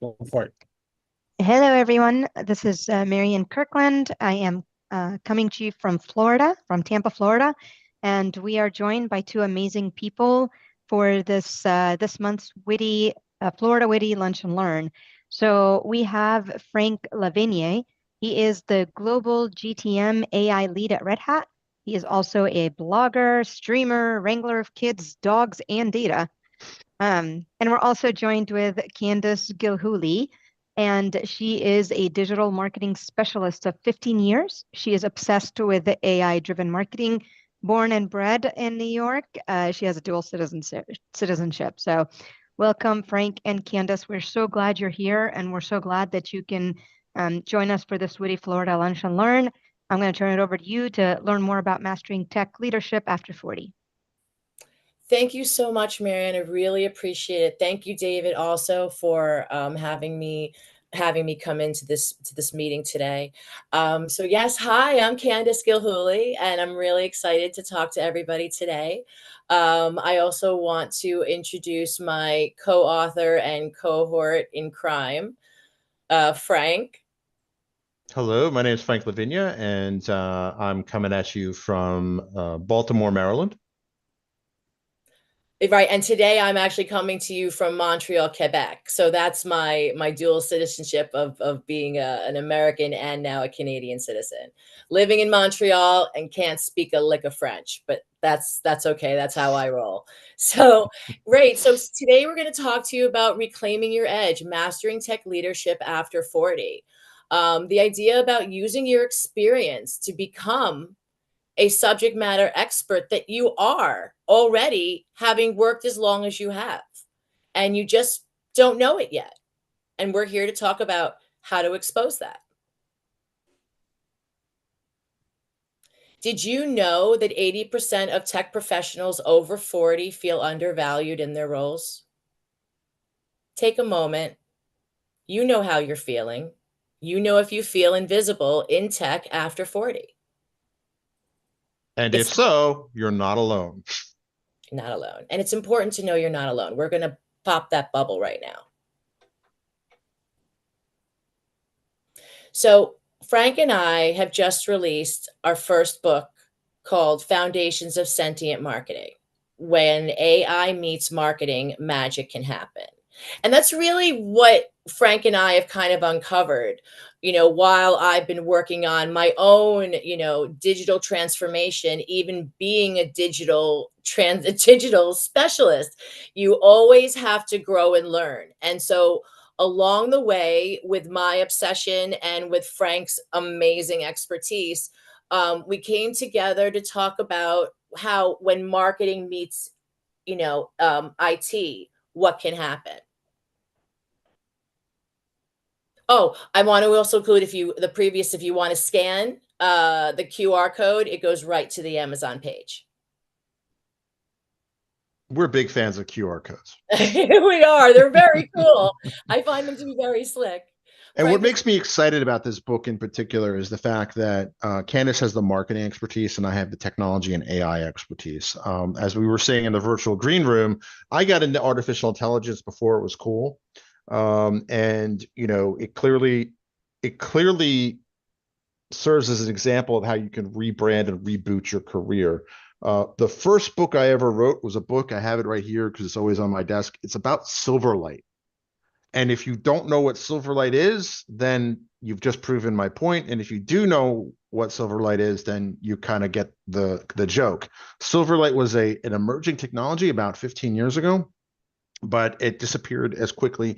Go for it. Hello, everyone. This is Marian Kirkland. I am coming to you from Florida, from Tampa, Florida, and we are joined by two amazing people for this month's Witty Florida Witty Lunch and Learn. So we have Frank Lavigne. He is the global GTM AI lead at Red Hat. He is also a blogger, streamer, wrangler of kids, dogs, and data. And we're also joined with Candace Gillhoolley, and she is a digital marketing specialist of 15 years. She is obsessed with AI-driven marketing, born and bred in New York. She has a dual citizenship. So welcome, Frank and Candace. We're so glad you're here, and we're so glad that you can join us for this Witty Florida Lunch and Learn. I'm going to turn it over to you to learn more about mastering tech leadership after 40. Thank you so much, Marianne. I really appreciate it. Thank you, David, also for having me come into this meeting today. So yes, hi, I'm Candace Gillhoolley, and I'm really excited to talk to everybody today. I also want to introduce my co-author and cohort in crime, Frank. Hello, my name is Frank Lavigne, and I'm coming at you from Baltimore, Maryland. Right, and today I'm actually coming to you from Montreal, Quebec. So that's my dual citizenship of being an American and now a Canadian citizen. Living in Montreal and can't speak a lick of French, but that's okay. That's how I roll. So, great. So today we're going to talk to you about reclaiming your edge, mastering tech leadership after 40. The idea about using your experience to become a subject matter expert that you are already, having worked as long as you have, and you just don't know it yet. And we're here to talk about how to expose that. Did you know that 80% of tech professionals over 40 feel undervalued in their roles? Take a moment. You know how you're feeling. You know if you feel invisible in tech after 40. And if It's so, you're not alone. not alone. And it's important to know you're not alone. We're going to pop that bubble right now. So, Frank and I have just released our first book called Foundations of Sentient Marketing. When AI meets marketing, magic can happen. And that's really what Frank and I have kind of uncovered, while I've been working on my own, digital transformation, even being a a digital specialist, you always have to grow and learn. And so along the way, with my obsession and with Frank's amazing expertise, we came together to talk about how when marketing meets, IT, what can happen. Oh, I want to also include, if you want to scan the QR code, it goes right to the Amazon page. We're big fans of QR codes. We are. They're very cool. I find them to be very slick. And what Frank, makes me excited about this book in particular is the fact that Candace has the marketing expertise and I have the technology and AI expertise. As we were saying in the virtual green room, I got into artificial intelligence before it was cool. And it clearly serves as an example of how you can rebrand and reboot your career. The first book I ever wrote was a book, I have it right here because it's always on my desk. It's about Silverlight. And if you don't know what Silverlight is, then you've just proven my point. And if you do know what Silverlight is, then you kind of get the joke. Silverlight was an emerging technology about 15 years ago, but it disappeared as quickly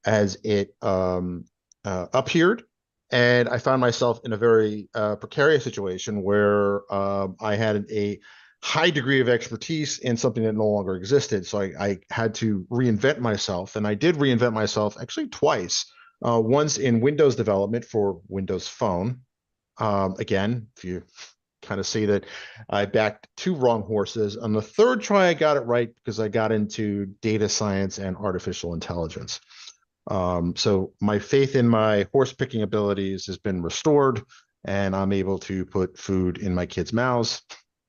as it appeared. And I found myself in a very precarious situation where I had a high degree of expertise in something that no longer existed. So I had to reinvent myself. And I did reinvent myself actually twice. Once in Windows development for Windows Phone. Again, if you kind of see that I backed two wrong horses. On the third try, I got it right because I got into data science and artificial intelligence. So my faith in my horse picking abilities has been restored, and I'm able to put food in my kids' mouths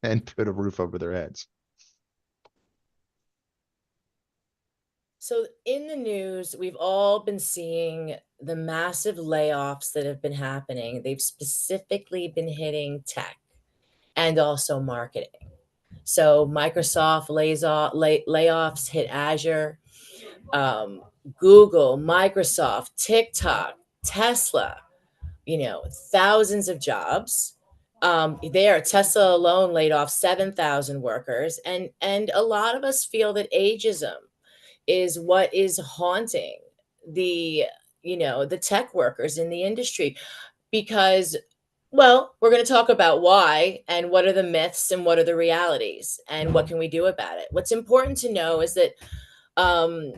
and put a roof over their heads. So in the news, we've all been seeing the massive layoffs that have been happening. They've specifically been hitting tech and also marketing. So Microsoft layoffs hit Azure, um, Google, Microsoft, TikTok, Tesla, thousands of jobs. Tesla alone laid off 7,000 workers. And a lot of us feel that ageism is what is haunting the, the tech workers in the industry because, well, we're going to talk about why and what are the myths and what are the realities and what can we do about it. What's important to know is that um,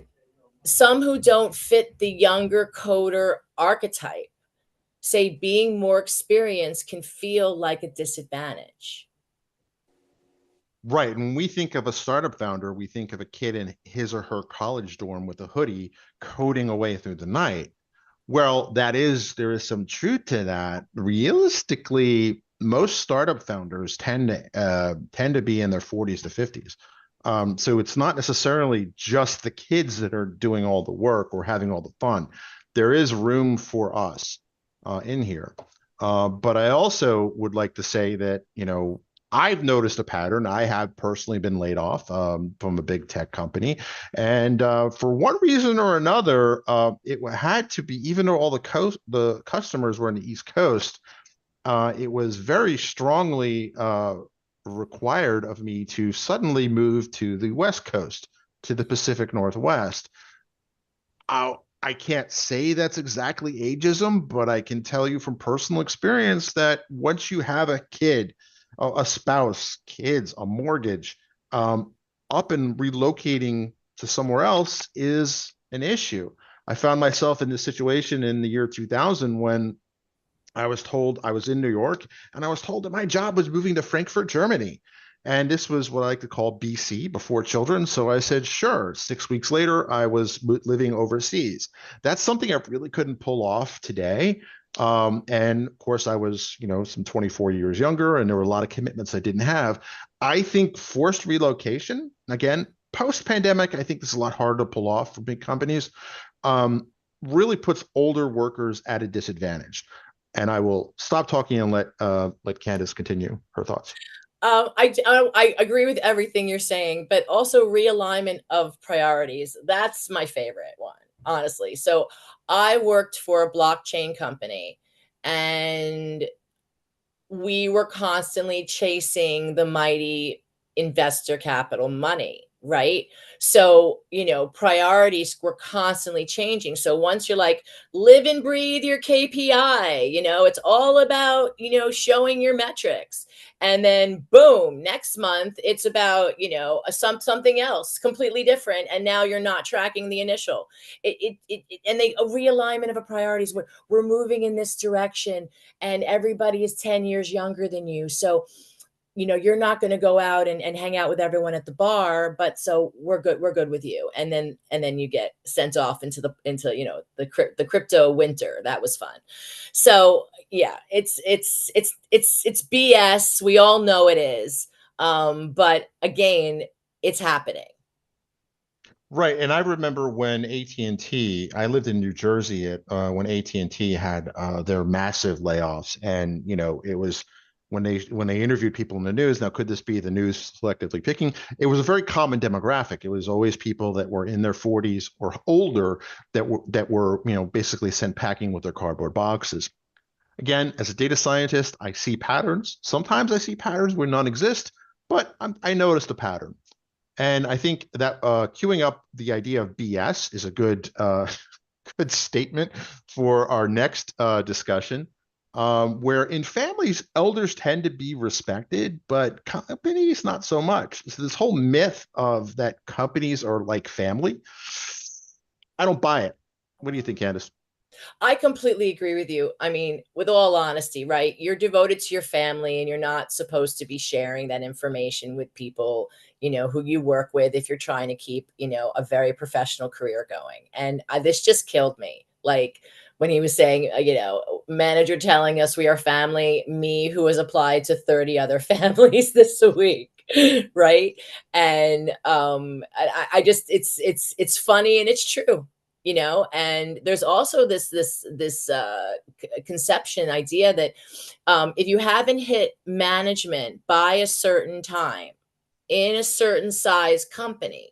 some who don't fit the younger coder archetype say being more experienced can feel like a disadvantage. Right. When we think of a startup founder, we think of a kid in his or her college dorm with a hoodie coding away through the night. Well, there is some truth to that. Realistically, most startup founders tend to be in their 40s to 50s. So it's not necessarily just the kids that are doing all the work or having all the fun. There is room for us in here. But I also would like to say that, I've noticed a pattern. I have personally been laid off from a big tech company. And for one reason or another, it had to be, even though all the customers were on the East Coast, it was very strongly required of me to suddenly move to the West Coast, to the Pacific Northwest. I can't say that's exactly ageism, but I can tell you from personal experience that once you have a kid, a spouse, kids, a mortgage, up and relocating to somewhere else is an issue. I found myself in this situation in the year 2000 when I was told I was in New York and I was told that my job was moving to Frankfurt, Germany. And this was what I like to call BC, before children. So I said, sure. 6 weeks later, I was living overseas. That's something I really couldn't pull off today. And of course, I was, some 24 years younger, and there were a lot of commitments I didn't have. I think forced relocation, again, post pandemic, I think this is a lot harder to pull off for big companies, really puts older workers at a disadvantage. And I will stop talking and let Candace continue her thoughts. I agree with everything you're saying, but also realignment of priorities. That's my favorite one, honestly. So I worked for a blockchain company and we were constantly chasing the mighty investor capital money, right? So, priorities were constantly changing. So once you're like, live and breathe your KPI, it's all about, showing your metrics. And then boom, next month it's about, something else completely different. And now you're not tracking the initial. And a realignment of a priorities. We're moving in this direction and everybody is 10 years younger than you. So, you're not going to go out and hang out with everyone at the bar, but so we're good with you. And then you get sent off into the crypto winter. That was fun. So yeah, it's BS. We all know it is. But again, it's happening. Right, and I remember when AT&T, I lived in New Jersey when AT&T had their massive layoffs, and it was when they interviewed people in the news. Now, could this be the news selectively picking? It was a very common demographic. It was always people that were in their 40s or older that were basically sent packing with their cardboard boxes. Again, as a data scientist, I see patterns. Sometimes I see patterns where none exist, but I noticed a pattern. And I think that queuing up the idea of BS is a good good statement for our next discussion, where in families, elders tend to be respected, but companies not so much. So this whole myth of that companies are like family, I don't buy it. What do you think, Candace? I completely agree with you. I mean, with all honesty, right? You're devoted to your family and you're not supposed to be sharing that information with people, who you work with if you're trying to keep, a very professional career going. And this just killed me. Like when he was saying, manager telling us we are family, me who has applied to 30 other families this week. right? And I just it's funny and it's true, you know. And there's also this conception idea that if you haven't hit management by a certain time in a certain size company,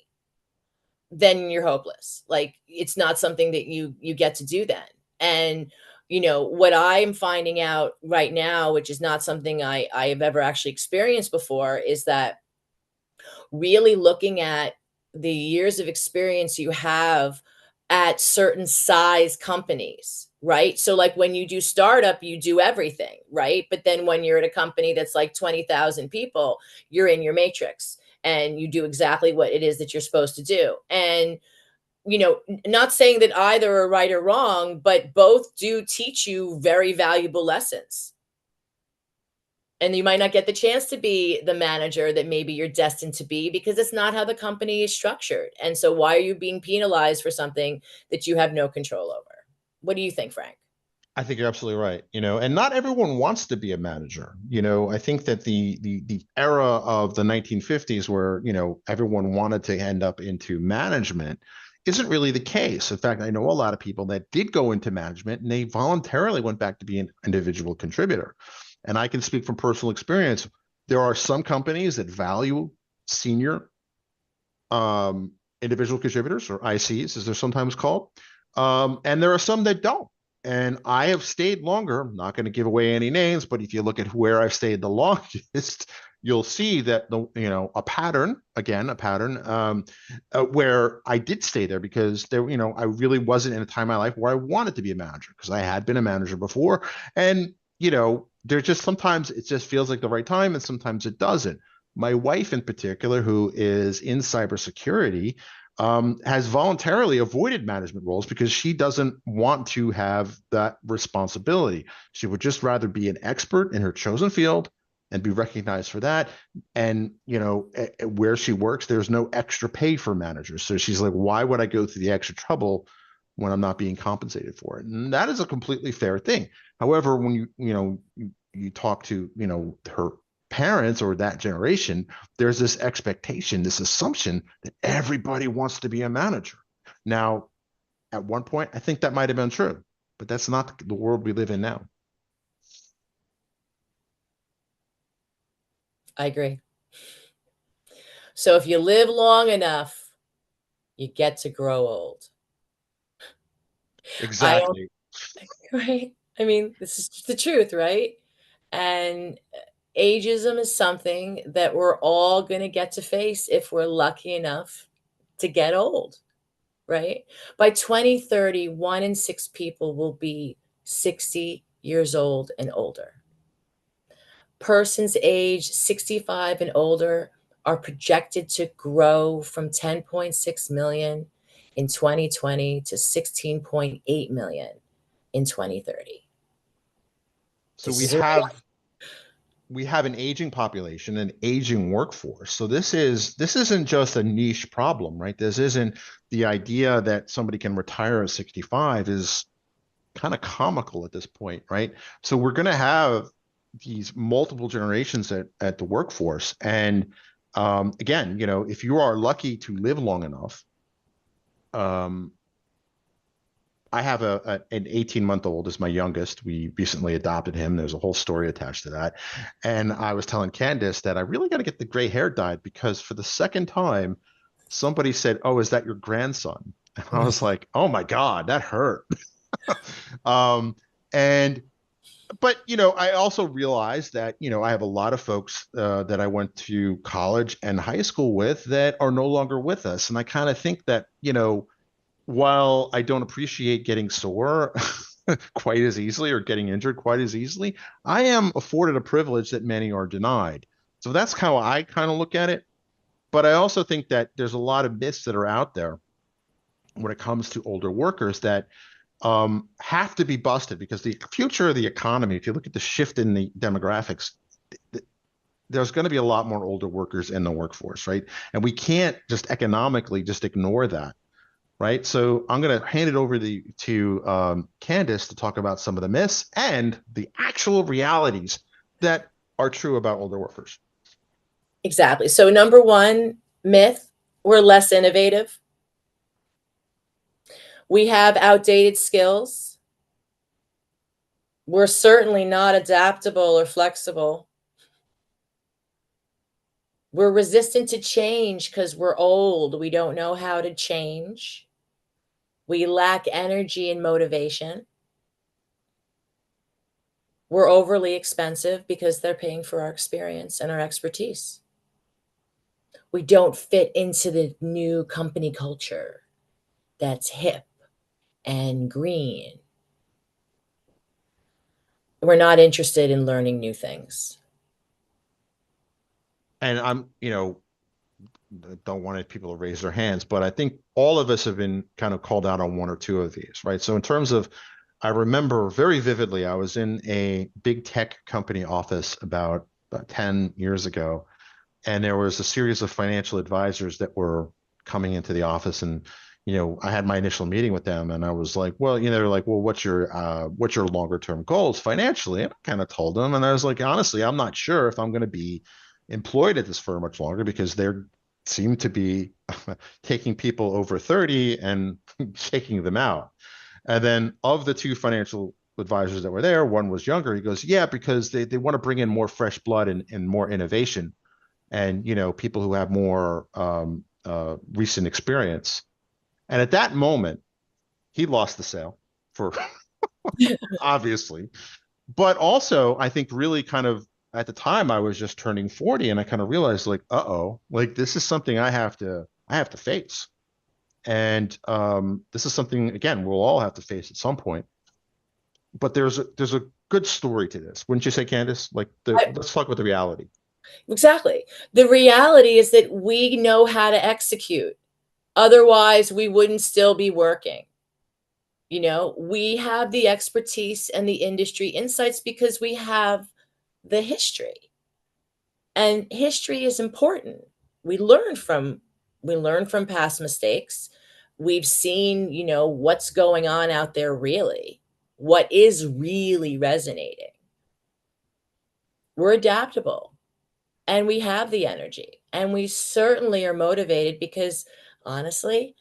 then you're hopeless. Like, it's not something that you get to do then. And you know what I'm finding out right now, which is not something I have ever actually experienced before, is that really looking at the years of experience you have at certain size companies, right? So like when you do startup, you do everything, right? But then when you're at a company that's like 20,000 people, you're in your matrix and you do exactly what it is that you're supposed to do. And you know, not saying that either are right or wrong, but both do teach you very valuable lessons. And you might not get the chance to be the manager that maybe you're destined to be, because it's not how the company is structured. And so why are you being penalized for something that you have no control over? What do you think, Frank? I think you're absolutely right. And not everyone wants to be a manager. I think that the era of the 1950s where, everyone wanted to end up into management isn't really the case. In fact, I know a lot of people that did go into management and they voluntarily went back to be an individual contributor. And I can speak from personal experience. There are some companies that value senior individual contributors, or ICs, as they're sometimes called. And there are some that don't. And I have stayed longer. I'm not going to give away any names, but if you look at where I've stayed the longest, you'll see that a pattern, where I did stay there because I really wasn't in a time in my life where I wanted to be a manager, because I had been a manager before. And there's just sometimes it just feels like the right time, and sometimes it doesn't. My wife in particular, who is in cybersecurity, has voluntarily avoided management roles because she doesn't want to have that responsibility. She would just rather be an expert in her chosen field and be recognized for that. And, where she works, there's no extra pay for managers. So she's like, why would I go through the extra trouble when I'm not being compensated for it? And that is a completely fair thing. However, when you talk to, her parents or that generation, there's this expectation, this assumption that everybody wants to be a manager. Now, at one point, I think that might have been true, but that's not the world we live in now. I agree. So if you live long enough, you get to grow old. Exactly. Right? I mean, this is the truth, right? And ageism is something that we're all going to get to face if we're lucky enough to get old, right? By 2030, 1 in 6 people will be 60 years old and older. Persons aged 65 and older are projected to grow from 10.6 million in 2020 to 16.8 million in 2030. So This we is have we have an aging population, an aging workforce. So this isn't just a niche problem, right? This isn't the idea that somebody can retire at 65 is kind of comical at this point, right? So we're going to have these multiple generations at the workforce. And again, if you are lucky to live long enough, I have an 18-month-old as my youngest. We recently adopted him. There's a whole story attached to that. And I was telling Candace that I really got to get the gray hair dyed, because for the second time, somebody said, "Oh, is that your grandson?" And I was like, "Oh my God, that hurt." um, and but I also realized that I have a lot of folks that I went to college and high school with that are no longer with us, and I kind of think that while I don't appreciate getting sore quite as easily or getting injured quite as easily, I am afforded a privilege that many are denied. So that's how I kind of look at it. But I also think that there's a lot of myths that are out there when it comes to older workers that have to be busted, because the future of the economy, if you look at the shift in the demographics, there's going to be a lot more older workers in the workforce, right? And we can't just economically just ignore that. Right. So I'm going to hand it over to Candace to talk about some of the myths and the actual realities that are true about older workers. Exactly. So number one myth, we're less innovative. We have outdated skills. We're certainly not adaptable or flexible. We're resistant to change because we're old. We don't know how to change. We lack energy and motivation. We're overly expensive because they're paying for our experience and our expertise. We don't fit into the new company culture that's hip and green. We're not interested in learning new things. And I'm, don't want people to raise their hands, but I think all of us have been kind of called out on one or two of these, right? So in terms of, I remember very vividly, I was in a big tech company office about 10 years ago, and there was a series of financial advisors that were coming into the office, and I had my initial meeting with them, and I was like, well, they're like, well, what's your longer term goals financially? And I kind of told them, and I was like, honestly, I'm not sure if I'm going to be employed at this firm much longer, because they're seem to be taking people over 30 and shaking them out. And then of the two financial advisors that were there, one was younger. He goes, yeah, because they want to bring in more fresh blood and more innovation, and people who have more recent experience. And at that moment, he lost the sale for obviously, but also I think really kind of at the time I was just turning 40, and I kind of realized like, uh-oh, like this is something I have to face. And this is something, again, we'll all have to face at some point. But there's a good story to this, wouldn't you say, Candace? Like let's talk about the reality. Exactly. The reality is that we know how to execute. Otherwise, we wouldn't still be working. We have the expertise and the industry insights because we have the history. And history is important. We learn from past mistakes. We've seen, what's going on out there really. What is really resonating. We're adaptable and we have the energy, and we certainly are motivated because honestly,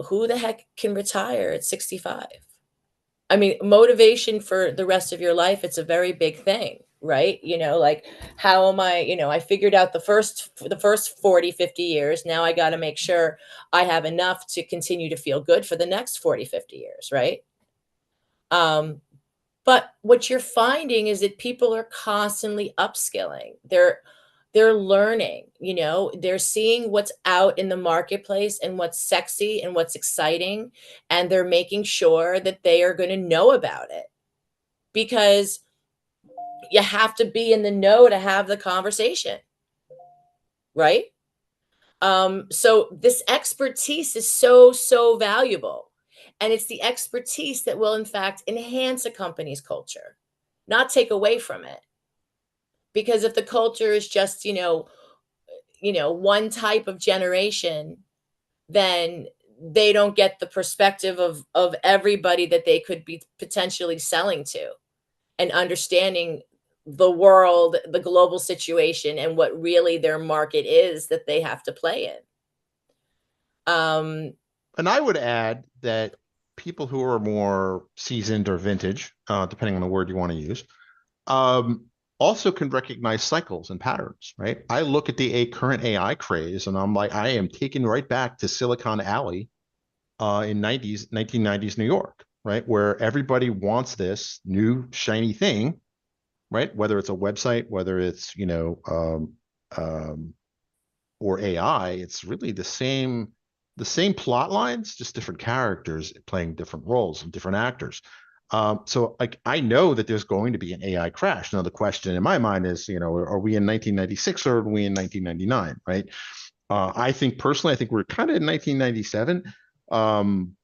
who the heck can retire at 65? I mean, motivation for the rest of your life, it's a very big thing, right? Like how am I figured out the first 40, 50 years. Now I got to make sure I have enough to continue to feel good for the next 40, 50 years, right? Um, but what you're finding is that people are constantly upskilling. They're learning, they're seeing what's out in the marketplace and what's sexy and what's exciting, and they're making sure that they are going to know about it, because you have to be in the know to have the conversation, right? So this expertise is so, so valuable. And it's the expertise that will, in fact, enhance a company's culture, not take away from it. Because if the culture is just, one type of generation, then they don't get the perspective of everybody that they could be potentially selling to, and understanding the world, the global situation, and what really their market is that they have to play in. And I would add that people who are more seasoned or vintage, depending on the word you want to use, um, also can recognize cycles and patterns, right? I look at the current AI craze, and I'm like, I am taken right back to Silicon Alley in 1990s New York, right? Where everybody wants this new shiny thing, right? Whether it's a website, whether it's, or AI, it's really the same plot lines, just different characters playing different roles and different actors. So like I know that there's going to be an AI crash. Now the question in my mind is, are we in 1996 or are we in 1999, right? I think personally, I think we're kind of in 1997.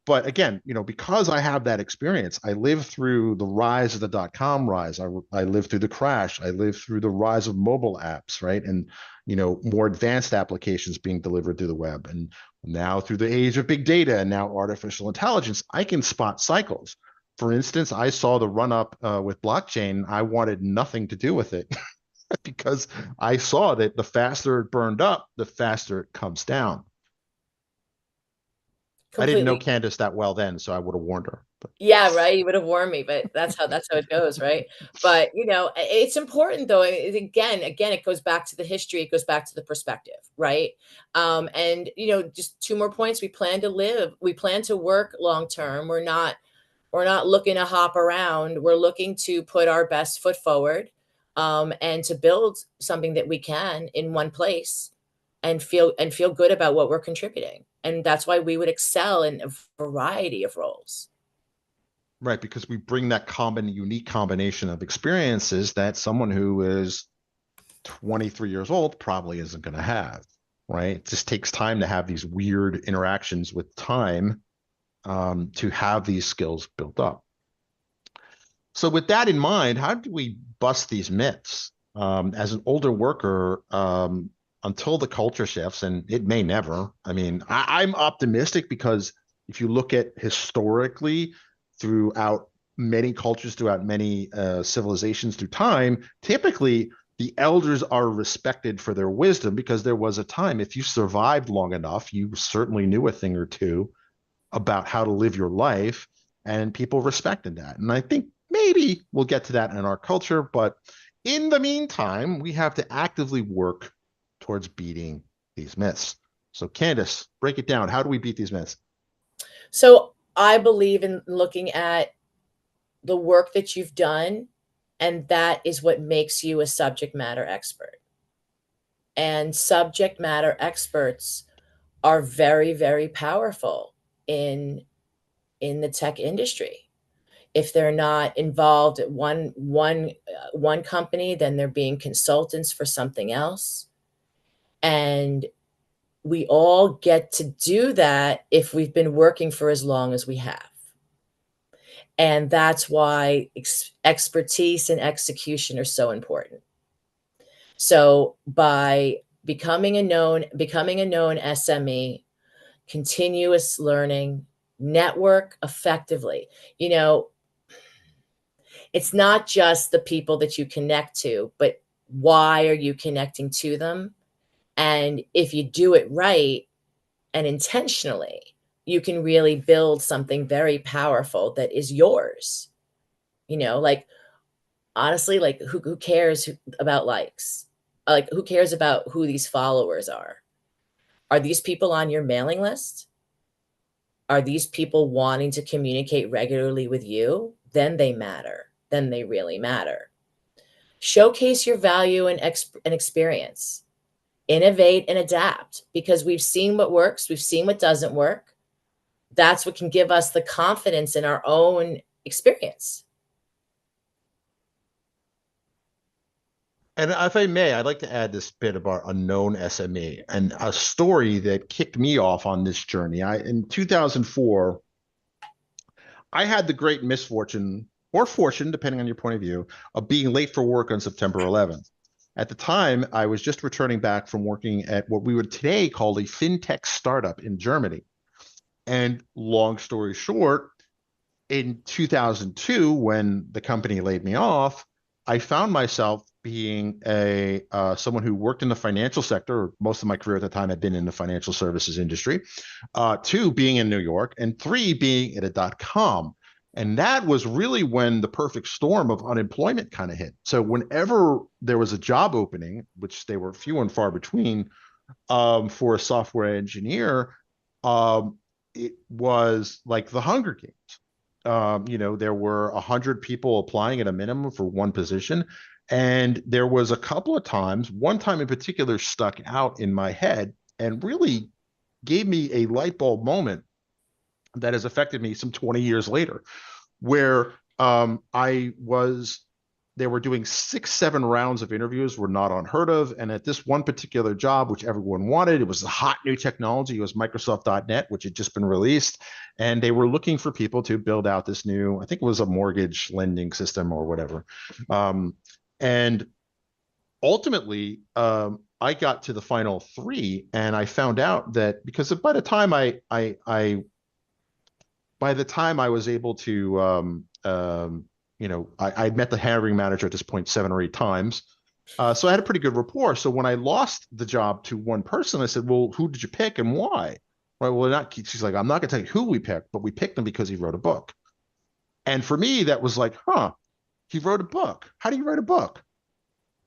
But again, because I have that experience, I lived through the rise of the dot-com rise. I lived through the crash. I lived through the rise of mobile apps, right? And, more advanced applications being delivered through the web. And now through the age of big data and now artificial intelligence, I can spot cycles. For instance, I saw the run up with blockchain. I wanted nothing to do with it. because I saw that the faster it burned up, the faster it comes down. I didn't know Completely. Candace that well then, so I would have warned her. But Yeah, right. You would have warned me, but that's how it goes, right? But it's important though. Again, it goes back to the history. It goes back to the perspective, right? And just two more points. We plan to live. We plan to work long term. We're not looking to hop around. We're looking to put our best foot forward, and to build something that we can in one place, and feel good about what we're contributing. And that's why we would excel in a variety of roles. right, because we bring that unique combination of experiences that someone who is 23 years old probably isn't going to have, right? It just takes time to have these weird interactions with time, to have these skills built up. So, with that in mind, how do we bust these myths? As an older worker, until the culture shifts, and it may never. I mean, I'm optimistic because if you look at historically throughout many cultures, throughout many civilizations through time, typically the elders are respected for their wisdom because there was a time, if you survived long enough, you certainly knew a thing or two about how to live your life, and people respected that. And I think maybe we'll get to that in our culture, but in the meantime, we have to actively work towards beating these myths. So, Candace, break it down. How do we beat these myths? So I believe in looking at the work that you've done, and that is what makes you a subject matter expert. And subject matter experts are very, very powerful in the tech industry. If they're not involved at one company, then they're being consultants for something else. And we all get to do that if we've been working for as long as we have. And that's why expertise and execution are so important. So by becoming a known SME, continuous learning, network effectively. It's not just the people that you connect to, but why are you connecting to them? And if you do it right and intentionally, you can really build something very powerful that is yours. Like, honestly, like who cares about likes? Like, who cares about who these followers are? Are these people on your mailing list? Are these people wanting to communicate regularly with you? Then they matter. Then they really matter. Showcase your value and experience. Innovate and adapt, because we've seen what works, we've seen what doesn't work. That's what can give us the confidence in our own experience. And if I may, I'd like to add this bit about a known SME and a story that kicked me off on this journey. In 2004, I had the great misfortune or fortune, depending on your point of view, of being late for work on September 11th. At the time, I was just returning back from working at what we would today call a fintech startup in Germany. And long story short, in 2002, when the company laid me off, I found myself being a someone who worked in the financial sector. Most of my career at the time had been in the financial services industry. Two, being in New York, and three, being at a .com. And that was really when the perfect storm of unemployment kind of hit. So whenever there was a job opening, which they were few and far between, for a software engineer, it was like the Hunger Games. There were 100 people applying at a minimum for one position. And there was a couple of times, one time in particular stuck out in my head and really gave me a light bulb moment that has affected me some 20 years later, where they were doing 6, 7 rounds of interviews, were not unheard of. And at this one particular job, which everyone wanted, it was a hot new technology. It was Microsoft.NET, which had just been released. And they were looking for people to build out this new, I think it was a mortgage lending system or whatever. And ultimately, I got to the final 3, and I found out that because by the time I was able to, I'd met the hiring manager at this point 7 or 8 times. So I had a pretty good rapport. So when I lost the job to one person, I said, well, who did you pick and why? Right. Well, not, she's like, I'm not going to tell you who we picked, but we picked him because he wrote a book. And for me, that was like, huh, he wrote a book. How do you write a book?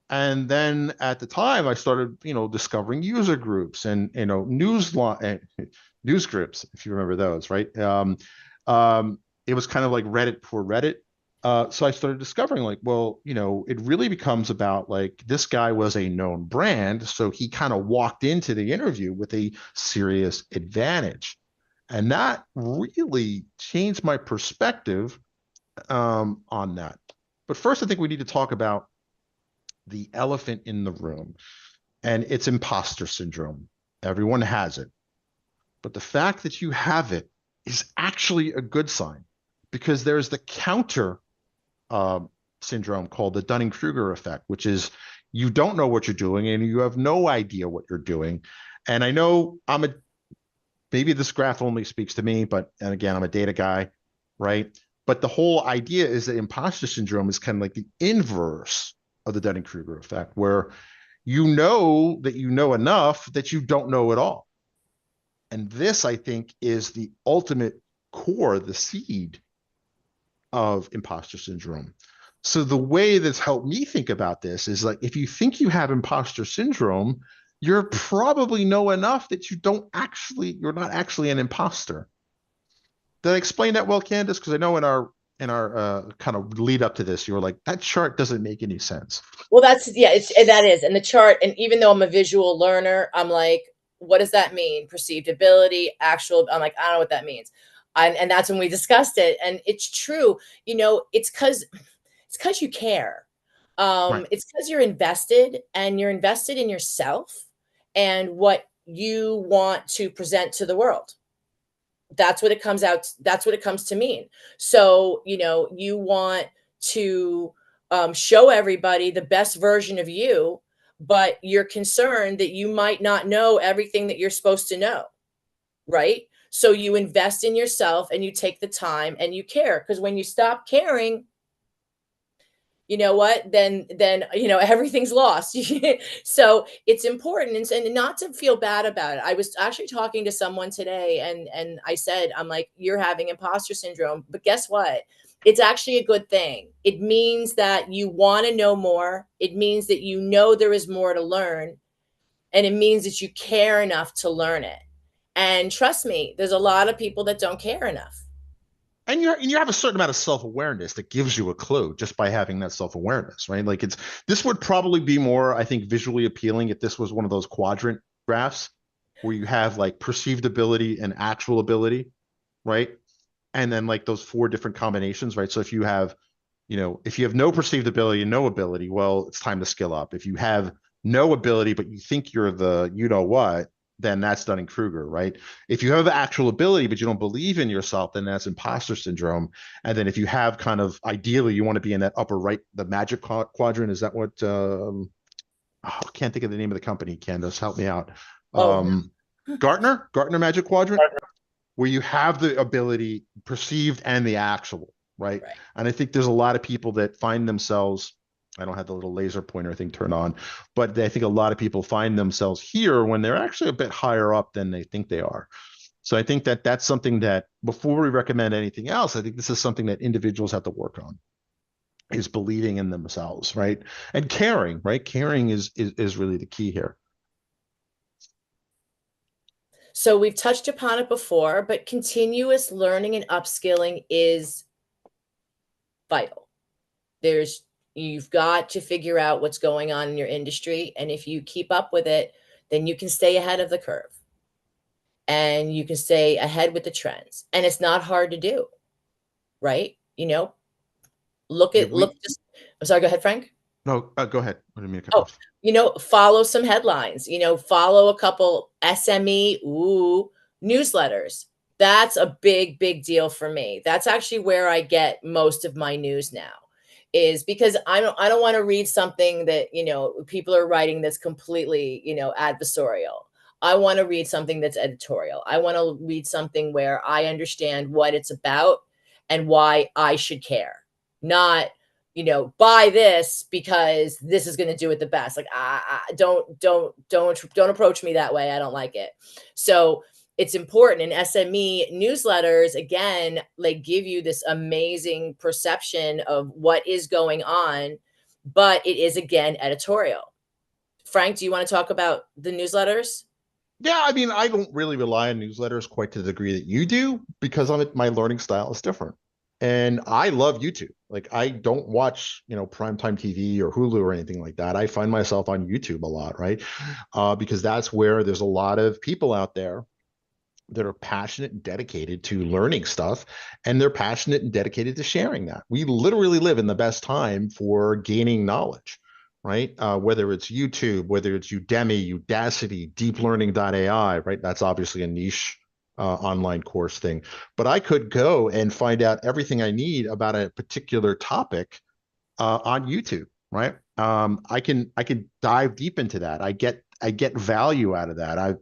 And then at the time, I started, discovering user groups and, news groups, if you remember those, right? It was kind of like Reddit for Reddit. So I started discovering like, well, it really becomes about like this guy was a known brand. So he kind of walked into the interview with a serious advantage. And that really changed my perspective on that. But first, I think we need to talk about the elephant in the room, and it's imposter syndrome. Everyone has it. But the fact that you have it is actually a good sign because there's the counter uh, syndrome called the Dunning-Kruger effect, which is you don't know what you're doing and you have no idea what you're doing. And I know maybe this graph only speaks to me, and again, I'm a data guy, right? But the whole idea is that imposter syndrome is kind of like the inverse of the Dunning-Kruger effect, where you know that you know enough that you don't know at all. And this, I think, is the ultimate core, the seed of imposter syndrome. So the way that's helped me think about this is like, if you think you have imposter syndrome, you're probably know enough that you're not actually an imposter. Did I explain that well, Candace? Because I know in our kind of lead up to this, you were like, that chart doesn't make any sense. Well, that is. And the chart, and even though I'm a visual learner, I'm like, what does that mean? Perceived ability, actual, I'm like, I don't know what that means. And that's when we discussed it. And it's true, it's because you care. Right. It's because you're invested and you're invested in yourself and what you want to present to the world. That's what it comes out. That's what it comes to mean. So, you want to show everybody the best version of you, but you're concerned that you might not know everything that you're supposed to know. Right. So you invest in yourself and you take the time and you care, because when you stop caring, you know what, then everything's lost. So it's important, and not to feel bad about it. I was actually talking to someone today, and I said, I'm like, you're having imposter syndrome, but guess what, it's actually a good thing. It means that you want to know more. It means that there is more to learn, and it means that you care enough to learn it. And trust me, there's a lot of people that don't care enough. And you have a certain amount of self-awareness that gives you a clue just by having that self-awareness, right? Like this would probably be more, I think, visually appealing if this was one of those quadrant graphs where you have like perceived ability and actual ability, right? And then like those four different combinations, right? So if you have no perceived ability and no ability, well, it's time to skill up. If you have no ability, but you think you're the you know what, then that's Dunning-Kruger, right? If you have actual ability, but you don't believe in yourself, then that's imposter syndrome. And then if you have kind of ideally, you want to be in that upper right, the magic quadrant. Is that what? I can't think of the name of the company. Candace, help me out. Oh, Gartner Magic Quadrant, where you have the ability perceived and the actual, right? right. And I think there's a lot of people that find themselves, I don't have the little laser pointer thing turned on, but I think a lot of people find themselves here when they're actually a bit higher up than they think they are. So I think that that's something that before we recommend anything else, I think this is something that individuals have to work on, is believing in themselves, right? And caring, right? Caring is really the key here. So we've touched upon it before, but continuous learning and upskilling is vital. You've got to figure out what's going on in your industry. And if you keep up with it, then you can stay ahead of the curve and you can stay ahead with the trends. And it's not hard to do, right? Yeah, I'm sorry, go ahead, Frank. no, go ahead. I didn't mean to cut Oh, off. follow some headlines, follow a couple SME newsletters. That's a big, big deal for me. That's actually where I get most of my news now, is because I don't want to read something that, people are writing that's completely, adversarial. I want to read something that's editorial. I want to read something where I understand what it's about and why I should care, not buy this because this is going to do it the best. Like, don't approach me that way. I don't like it. So it's important in SME newsletters. Again, like, give you this amazing perception of what is going on, but it is, again, editorial. Frank, do you want to talk about the newsletters? Yeah, I mean, I don't really rely on newsletters quite to the degree that you do because my learning style is different. And I love YouTube. Like, I don't watch, primetime TV or Hulu or anything like that. I find myself on YouTube a lot, right? Because that's where there's a lot of people out there that are passionate and dedicated to learning stuff, and they're passionate and dedicated to sharing that. We literally live in the best time for gaining knowledge, right? Whether it's YouTube, whether it's Udemy, Udacity, deeplearning.ai, right? That's obviously a niche online course thing. But I could go and find out everything I need about a particular topic on YouTube, right? I can dive deep into that. I get value out of that.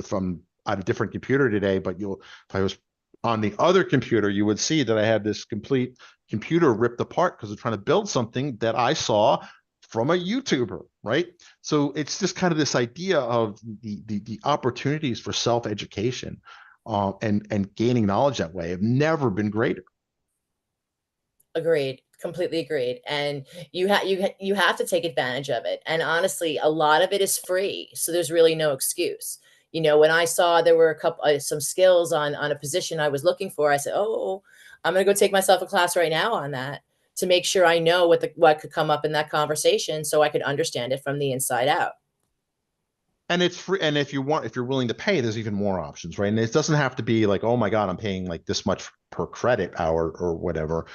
From on a different computer today, but if I was on the other computer, you would see that I had this complete computer ripped apart because I'm trying to build something that I saw from a YouTuber, right? So it's just kind of this idea of the opportunities for self-education and gaining knowledge that way have never been greater. Agreed. Completely agreed. And you have to take advantage of it. And honestly, a lot of it is free, so there's really no excuse. When I saw there were some skills on a position I was looking for, I said, "Oh, I'm going to go take myself a class right now on that to make sure I know what could come up in that conversation, so I could understand it from the inside out." And it's free. And if you're willing to pay, there's even more options, right? And it doesn't have to be like, oh my God, I'm paying like this much per credit hour or whatever.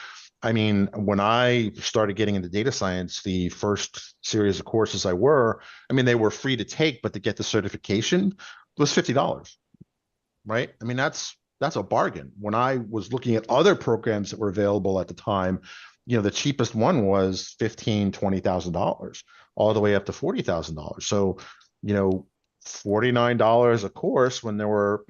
I mean, when I started getting into data science, the first series of courses they were free to take, but to get the certification was $50, right? I mean, that's a bargain. When I was looking at other programs that were available at the time, the cheapest one was $15,000, $20,000, all the way up to $40,000. So, $49 a course when there were,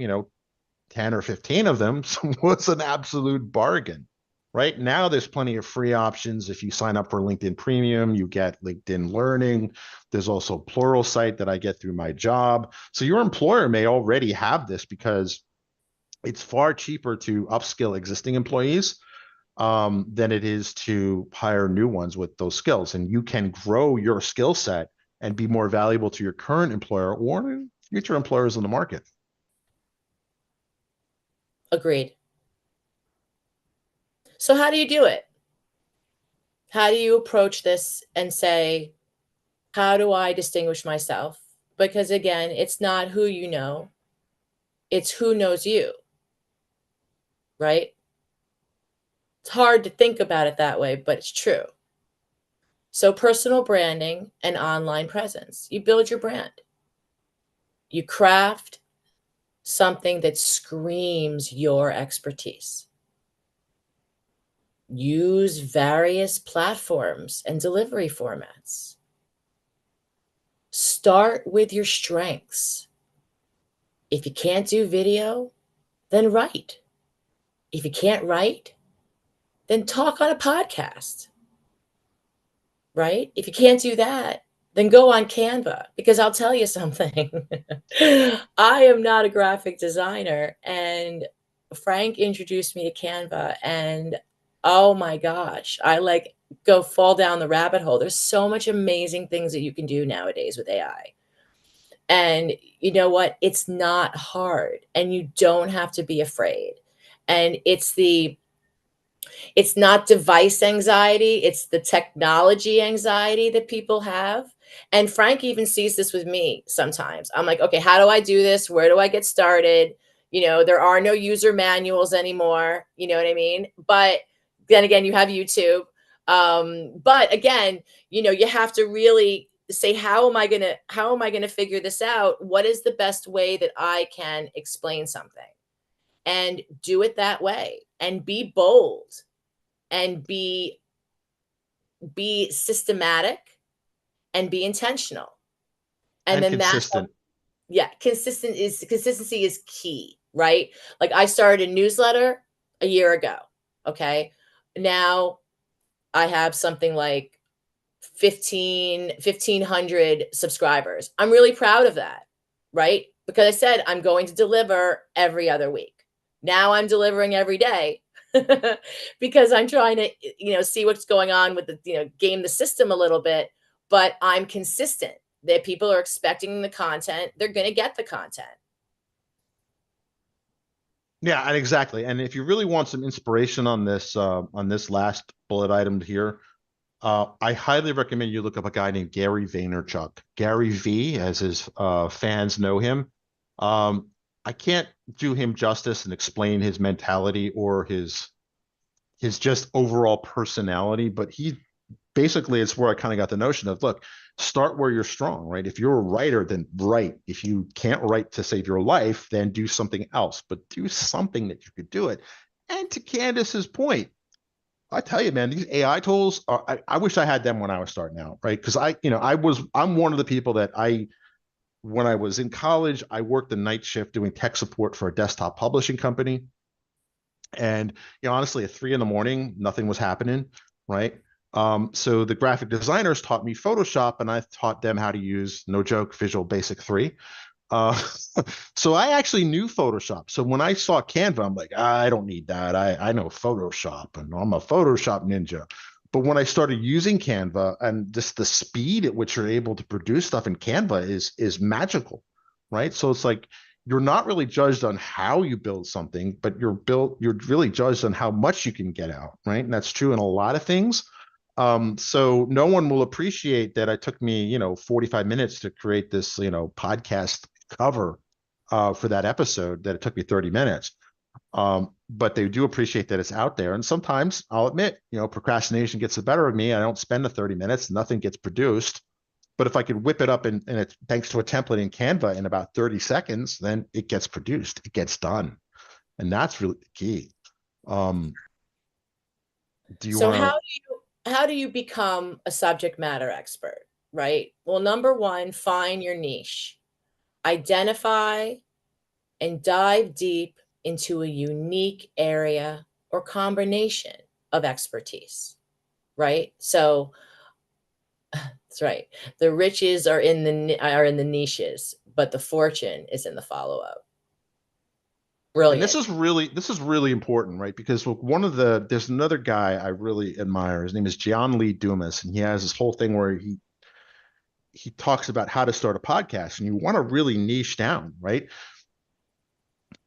10 or 15 of them was an absolute bargain. Right now, there's plenty of free options. If you sign up for LinkedIn Premium, you get LinkedIn Learning. There's also Pluralsight that I get through my job. So your employer may already have this because it's far cheaper to upskill existing employees than it is to hire new ones with those skills. And you can grow your skill set and be more valuable to your current employer or future employers in the market. Agreed. So how do you do it? How do you approach this and say, how do I distinguish myself? Because again, it's not who you know, it's who knows you, right? It's hard to think about it that way, but it's true. So personal branding and online presence. You build your brand. You craft something that screams your expertise. Use various platforms and delivery formats. Start with your strengths. If you can't do video, then write. If you can't write, then talk on a podcast, right? If you can't do that, then go on Canva, because I'll tell you something. I am not a graphic designer, and Frank introduced me to Canva, and oh my gosh, I go fall down the rabbit hole. There's so much amazing things that you can do nowadays with AI. And you know what? It's not hard, and you don't have to be afraid. And it's not device anxiety, it's the technology anxiety that people have. And Frank even sees this with me sometimes. I'm like, okay, how do I do this? Where do I get started? There are no user manuals anymore. You know what I mean? But then again, you have YouTube. But again, you have to really say, how am I gonna figure this out? What is the best way that I can explain something? And do it that way, and be bold, and be systematic, and be intentional. And then consistent. Consistency is key, right? Like, I started a newsletter a year ago. Okay. Now I have something like 1,500 subscribers. I'm really proud of that, right? Because I said I'm going to deliver every other week. Now I'm delivering every day because I'm trying to, see what's going on with the, game the system a little bit, but I'm consistent. That people are expecting the content, they're going to get the content. Yeah, and exactly. And if you really want some inspiration on this last bullet item here, I highly recommend you look up a guy named Gary Vaynerchuk. Gary V, as his fans know him. I can't do him justice and explain his mentality or his just overall personality, but he basically, it's where I kind of got the notion of, look, start where you're strong, right? If you're a writer, then write. If you can't write to save your life, then do something else, but do something that you could do it. And to Candace's point, I tell you, man, these AI tools are, I wish I had them when I was starting out, right? Because I'm one of the people that when I was in college, I worked the night shift doing tech support for a desktop publishing company. And, honestly, at 3 a.m, nothing was happening, right? So the graphic designers taught me Photoshop, and I taught them how to use, no joke, Visual Basic 3. Uh, so I actually knew Photoshop. So when I saw Canva, I'm like, I don't need that. I know Photoshop, and I'm a Photoshop ninja. But when I started using Canva, and just the speed at which you're able to produce stuff in Canva is magical, right? So it's like you're not really judged on how you build something, but you're really judged on how much you can get out, right? And that's true in a lot of things. So no one will appreciate that it took me, 45 minutes to create this, podcast cover for that episode, that it took me 30 minutes. But they do appreciate that it's out there. And sometimes I'll admit, procrastination gets the better of me. I don't spend the 30 minutes, nothing gets produced. But if I could whip it up and it's thanks to a template in Canva in about 30 seconds, then it gets produced, it gets done. And that's really the key. Do you So want to? how do you become a subject matter expert, right? Well, number one, find your niche. Identify and dive deep into a unique area or combination of expertise, right? So that's right. The riches are in the niches, but the fortune is in the follow-up. And this Brilliant. is really important, right? Because there's another guy I really admire. His name is John Lee Dumas, and he has this whole thing where he talks about how to start a podcast, and you want to really niche down, right?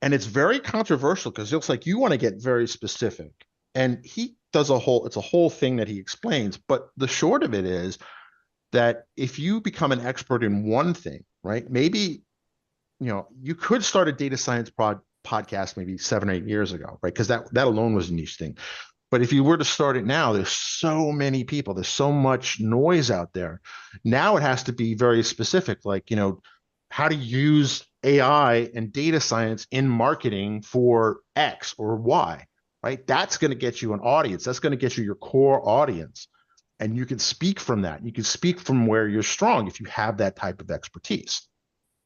And it's very controversial because it looks like you want to get very specific. And he does it's a whole thing that he explains. But the short of it is that if you become an expert in one thing, right? Maybe, you could start a data science podcast maybe 7 or 8 years ago, right? Because that alone was a niche thing. But if you were to start it now, there's so many people, there's so much noise out there. Now it has to be very specific, like, how to use AI and data science in marketing for X or Y, right? That's going to get you an audience. That's going to get you your core audience. And you can speak from that. You can speak from where you're strong if you have that type of expertise.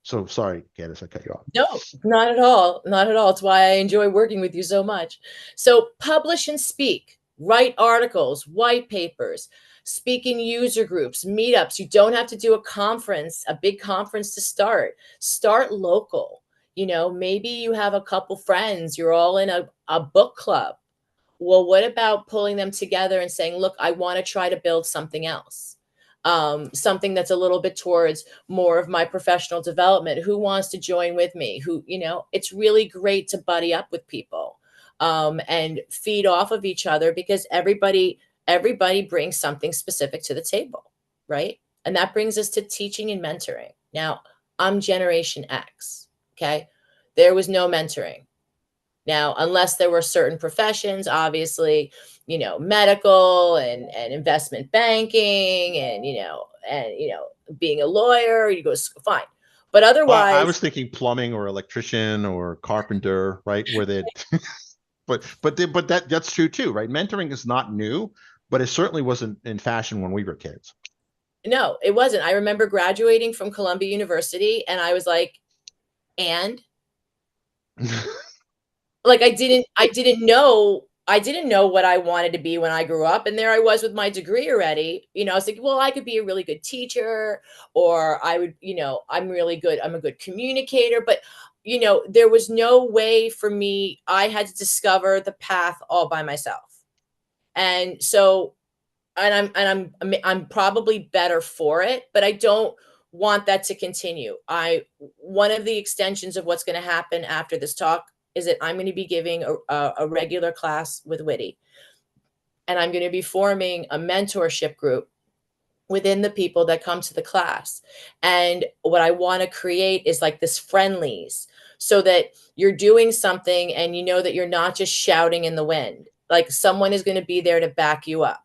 So sorry, Candace, I cut you off. No, not at all. Not at all. It's why I enjoy working with you so much. So publish and speak, write articles, white papers, speak in user groups, meetups. You don't have to do a big conference to start. Start local. Maybe you have a couple friends, you're all in a book club. Well, what about pulling them together and saying, look, I want to try to build something else. Something that's a little bit towards more of my professional development. Who wants to join with me? It's really great to buddy up with people and feed off of each other, because everybody brings something specific to the table, right? And that brings us to teaching and mentoring. Now, I'm Generation X, okay? There was no mentoring. Now, unless there were certain professions, obviously, medical and investment banking and, being a lawyer, you go, fine. But Well, I otherwise, was thinking plumbing or electrician or carpenter, right? Where they, but that's true too, right? Mentoring is not new, but it certainly wasn't in fashion when we were kids. no, it wasn't. I remember graduating from Columbia University and I was like, and like, I didn't know I didn't know what I wanted to be when I grew up. And there I was with my degree already. I was like, well, I could be a really good teacher, or I would, I'm really good. I'm a good communicator. But, there was no way for me. I had to discover the path all by myself. And so, I'm probably better for it, but I don't want that to continue. One of the extensions of what's going to happen after this talk is that I'm going to be giving a regular class with WITI, and I'm going to be forming a mentorship group within the people that come to the class. And what I want to create is like this friendlies, so that you're doing something and you know that you're not just shouting in the wind. Like someone is going to be there to back you up.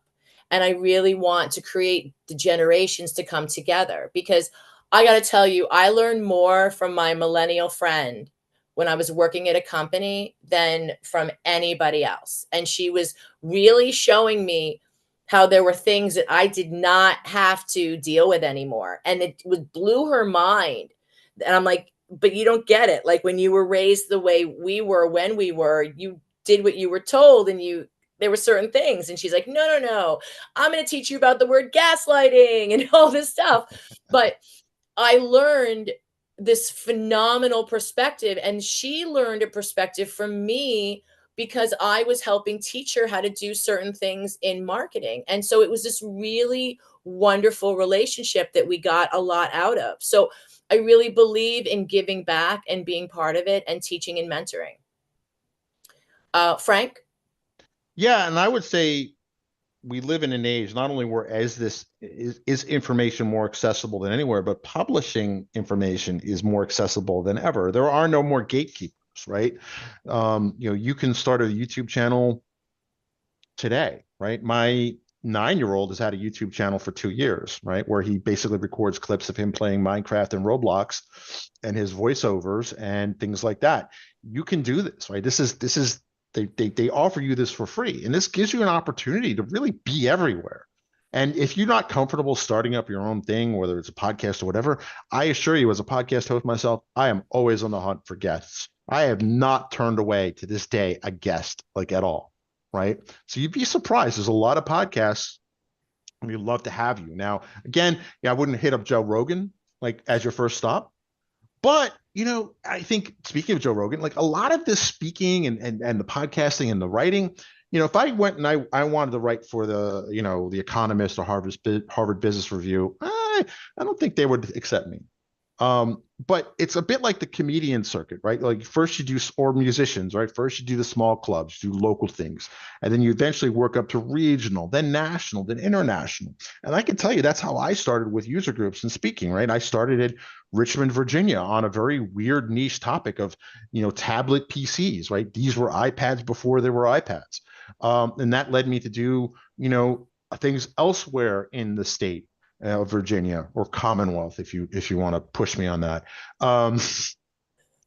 And I really want to create the generations to come together, because I got to tell you, I learned more from my millennial friend when I was working at a company than from anybody else. And she was really showing me how there were things that I did not have to deal with anymore. And it blew her mind. And I'm like, but you don't get it. Like when you were raised the way we were, when we were, you did what you were told, and there were certain things. And she's like, no, no, no, I'm going to teach you about the word gaslighting and all this stuff. But I learned this phenomenal perspective, and she learned a perspective from me because I was helping teach her how to do certain things in marketing. And so it was this really wonderful relationship that we got a lot out of. So I really believe in giving back and being part of it and teaching and mentoring. Frank? Yeah, and I would say we live in an age not only where as this is information more accessible than anywhere, but publishing information is more accessible than ever. There are no more gatekeepers, right? You can start a YouTube channel today, right? My 9-year-old has had a YouTube channel for 2 years, right? Where he basically records clips of him playing Minecraft and Roblox and his voiceovers and things like that. You can do this, right? This is they offer you this for free, and this gives you an opportunity to really be everywhere. And if you're not comfortable starting up your own thing, whether it's a podcast or whatever, I assure you, as a podcast host myself, I am always on the hunt for guests. I have not turned away to this day a guest, like, at all, right? So you'd be surprised. There's a lot of podcasts, and we'd love to have you. Now, again, yeah, I wouldn't hit up Joe Rogan like as your first stop. But, I think, speaking of Joe Rogan, like a lot of this speaking and the podcasting and the writing, if I went and I wanted to write for the Economist or Harvard Business Review, I don't think they would accept me. But it's a bit like the comedian circuit, right? Like first you do, or musicians, right? First you do the small clubs, do local things, and then you eventually work up to regional, then national, then international. And I can tell you that's how I started with user groups and speaking, right? I started at Richmond, Virginia on a very weird niche topic of, tablet PCs, right? These were iPads before there were iPads. And that led me to do, things elsewhere in the state, Virginia, or Commonwealth, if you want to push me on that.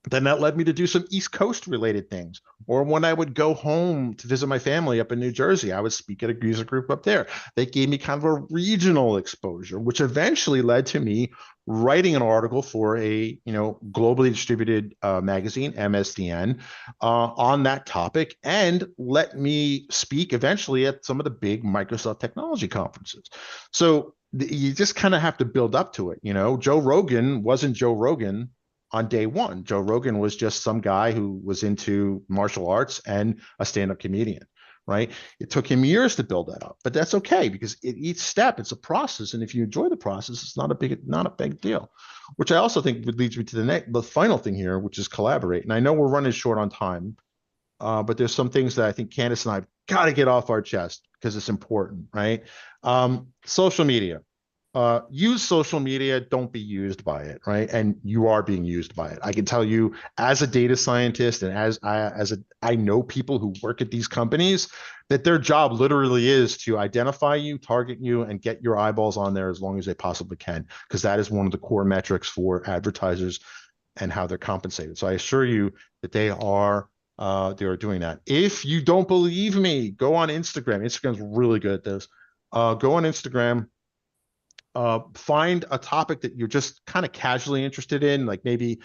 Then that led me to do some East Coast related things. Or when I would go home to visit my family up in New Jersey, I would speak at a user group up there. They gave me kind of a regional exposure, which eventually led to me writing an article for a globally distributed magazine, MSDN, on that topic, and let me speak eventually at some of the big Microsoft technology conferences. So you just kind of have to build up to it. Joe Rogan wasn't Joe Rogan on day one. Joe Rogan was just some guy who was into martial arts and a stand-up comedian, right? It took him years to build that up, but that's okay, because each step, it's a process. And if you enjoy the process, it's not a big deal, which I also think leads me to the final thing here, which is collaborate. And I know we're running short on time, but there's some things that I think Candace and I've got to get off our chest because it's important, right? Social media. Use social media, don't be used by it, right? And you are being used by it. I can tell you, as a data scientist, and I know people who work at these companies, that their job literally is to identify you, target you, and get your eyeballs on there as long as they possibly can, because that is one of the core metrics for advertisers and how they're compensated. So I assure you that they are doing that. If you don't believe me, go on Instagram. Instagram's really good at this. Go on Instagram. Find a topic that you're just kind of casually interested in, like maybe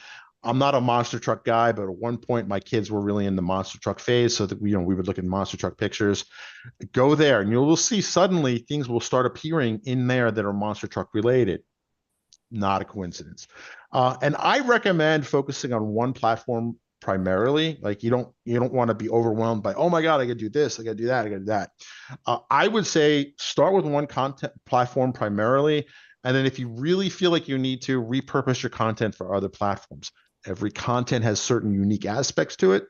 I'm not a monster truck guy, but at one point my kids were really in the monster truck phase. So that we would look at monster truck pictures. Go there and you'll see suddenly things will start appearing in there that are monster truck related. Not a coincidence. And I recommend focusing on one platform primarily. Like you don't want to be overwhelmed by, oh my God, I gotta do this, I gotta do that, I gotta do that. I would say start with one content platform primarily. And then if you really feel like you need to, repurpose your content for other platforms. Every content has certain unique aspects to it.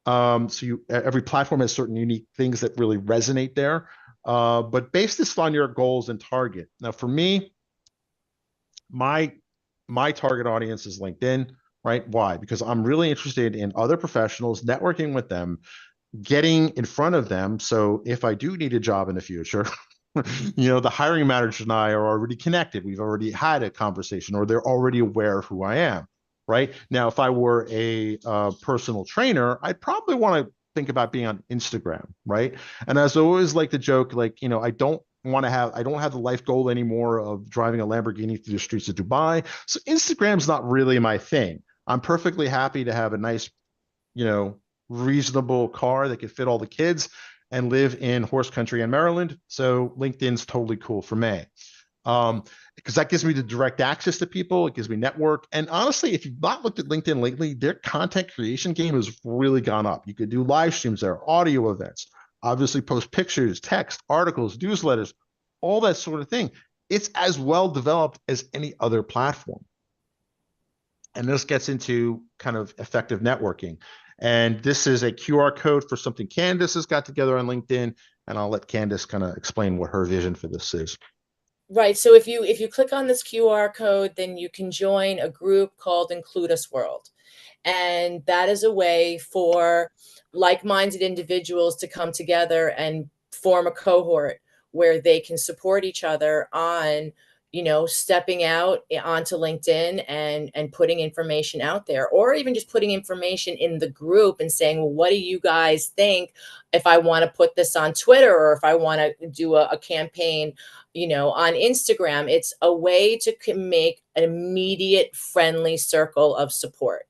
Every platform has certain unique things that really resonate there. But base this on your goals and target. Now, for me, my target audience is LinkedIn, right? Why? Because I'm really interested in other professionals, networking with them, getting in front of them. So if I do need a job in the future, the hiring manager and I are already connected. We've already had a conversation, or they're already aware of who I am, right? Now, if I were a personal trainer, I'd probably want to think about being on Instagram, right? And as I always like to joke, like, I don't have the life goal anymore of driving a Lamborghini through the streets of Dubai. So Instagram's not really my thing. I'm perfectly happy to have a nice, reasonable car that could fit all the kids and live in horse country in Maryland. So LinkedIn's totally cool for me. Because that gives me the direct access to people. It gives me network. And honestly, if you've not looked at LinkedIn lately, their content creation game has really gone up. You could do live streams there, audio events, obviously post pictures, text, articles, newsletters, all that sort of thing. It's as well developed as any other platform. And this gets into kind of effective networking. And this is a QR code for something Candace has got together on LinkedIn. And I'll let Candace kind of explain what her vision for this is. Right. So if you click on this QR code, then you can join a group called Include Us World. And that is a way for like-minded individuals to come together and form a cohort where they can support each other on, stepping out onto LinkedIn and putting information out there, or even just putting information in the group and saying, well, what do you guys think if I want to put this on Twitter, or if I want to do a campaign, on Instagram? It's a way to make an immediate friendly circle of support.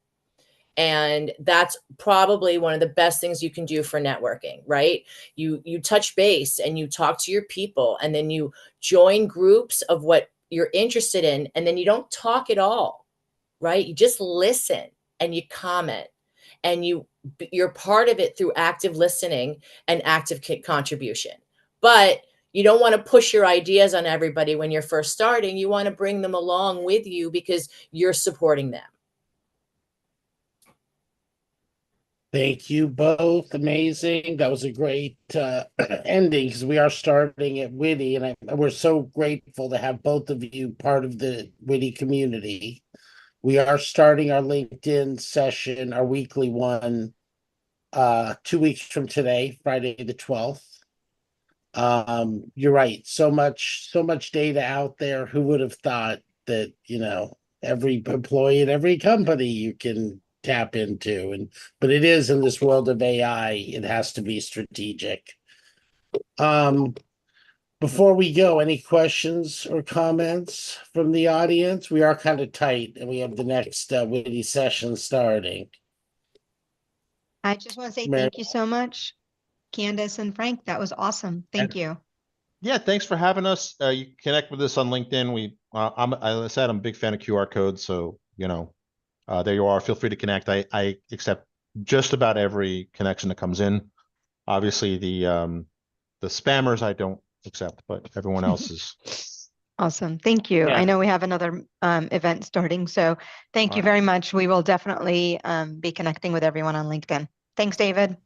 And that's probably one of the best things you can do for networking, right? You touch base and you talk to your people, and then you join groups of what you're interested in. And then you don't talk at all, right? You just listen and you comment, and you're part of it through active listening and active contribution. But you don't want to push your ideas on everybody when you're first starting. You want to bring them along with you because you're supporting them. Thank you both. Amazing. That was a great ending, because we are starting at WITI, and we're so grateful to have both of you part of the WITI community. We are starting our LinkedIn session, our weekly one, 2 weeks from today, Friday the 12th. You're right. So much data out there. Who would have thought that, every employee at every company you can tap into, but it is, in this world of AI, it has to be strategic. Before we go, any questions or comments from the audience? We are kind of tight, and we have the next WITI session starting. I just want to say Mary- thank you so much, Candace and Frank. That was awesome. Thank you. Yeah, thanks for having us. You can connect with us on LinkedIn. As I said, I'm a big fan of QR codes, so there you are. Feel free to connect. I accept just about every connection that comes in. Obviously, the spammers I don't accept, but everyone else is. Awesome. Thank you. Yeah. I know we have another event starting, so thank you very much. We will definitely be connecting with everyone on LinkedIn. Thanks, David.